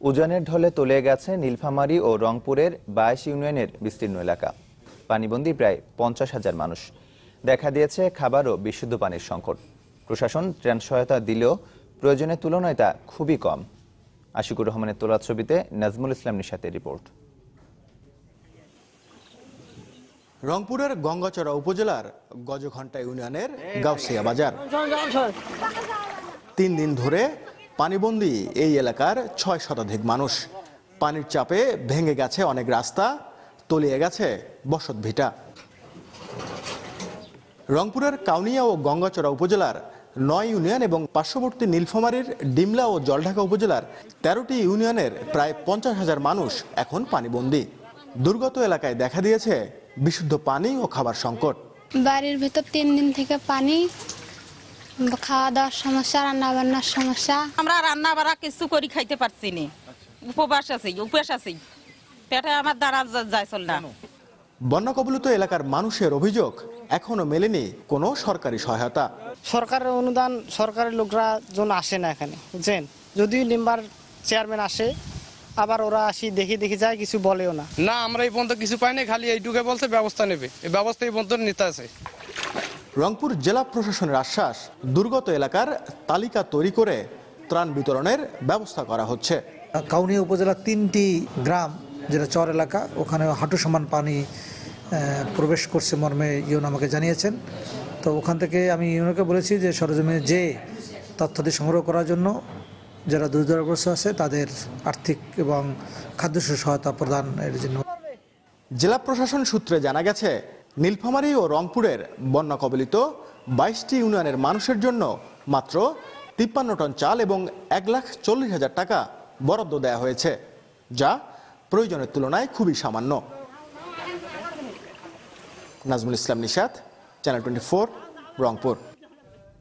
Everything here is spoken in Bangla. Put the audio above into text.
উজানের ঢলে তলিয়ে গেছে নীলফামারী ও রংপুরের 22 ইউনিয়নের বিস্তীর্ণ এলাকা। পানিবন্দী প্রায় 50,000 মানুষ। দেখা দিয়েছে খাবার ও বিশুদ্ধ পানির সংকট। প্রশাসন ত্রাণ সহায়তা দিলেও প্রয়োজনের তুলনায় তা খুবই কম। আশিকুর রহমানের তোলা ছবিতে নাজমুল ইসলাম নিশাতের রিপোর্ট। রংপুরের গঙ্গাচড়া উপজেলার গজঘণ্টা ইউনিয়নের গাউসিয়া বাজার। 3 দিন ধরে পানিবন্দী এই এলাকার 6 শতাধিক মানুষ। পানির চাপে ভেঙে গেছে অনেক রাস্তা, তলিয়ে গেছে বসতভিটা। রংপুরের কাউনিয়া ও গঙ্গাচড়া উপজেলার 9 ইউনিয়ন এবং পার্শ্ববর্তী নীলফামারীর ডিমলা ও জলঢাকা উপজেলার 13টি ইউনিয়নের প্রায় 50,000 মানুষ এখন পানিবন্দী। দুর্গত এলাকায় দেখা দিয়েছে বিশুদ্ধ পানি ও খাবার সংকট। বাড়ির ভিতর 3 দিন থেকে পানি, খাওয়া দাওয়ার সমস্যা, রান্না বান্নার সমস্যা। আমরা রান্না বাড়া কিছু করি খাইতে পারছি না, উপবাস আছি, পেটে আমার দ্বারা যায় চল না। বন্যা কবলিত এলাকার মানুষের অভিযোগ, এখনো মেলেনি কোনো সরকারি সহায়তা। সরকারের অনুদান সরকারের লোকরা জন আসে না এখানে, বুঝছেন। যদিও লিম্বার চেয়ারম্যান আসে, আবার ওরা আসি দেখি যায়, কিছু বলেও না। না, আমরা এই পর্যন্ত কিছু পাইনি, খালি এইটুকু বলছে ব্যবস্থা নেবে। এই ব্যবস্থা এই পর্যন্ত নিতে আছে। রংপুর জেলা প্রশাসনের আশ্বাস, দুর্গত এলাকার তালিকা তৈরি করে ত্রাণ বিতরণের ব্যবস্থা করা হচ্ছে। কাউনিয়া উপজেলার 3টি গ্রাম যেটা চর এলাকা, ওখানে হাঁটু সমান পানি প্রবেশ করছে মর্মে ইউন আমাকে জানিয়েছেন। তো ওখান থেকে আমি ইউনকে বলেছি যে সরজমিনে যে তথ্যটি সংগ্রহ করার জন্য যারা দুর্যোগগ্রস্ত আছে তাদের আর্থিক এবং খাদ্য সহায়তা প্রদানের জন্য। জেলা প্রশাসন সূত্রে জানা গেছে, নীলফামারী ও রংপুরের বন্যা কবলিত 22টি ইউনিয়নের মানুষের জন্য মাত্র 53 টন চাল এবং 1,40,000 টাকা বরাদ্দ দেওয়া হয়েছে, যা প্রয়োজনের তুলনায় খুবই সামান্য। নাজমুল ইসলাম নিশাত, চ্যানেল 24, রংপুর।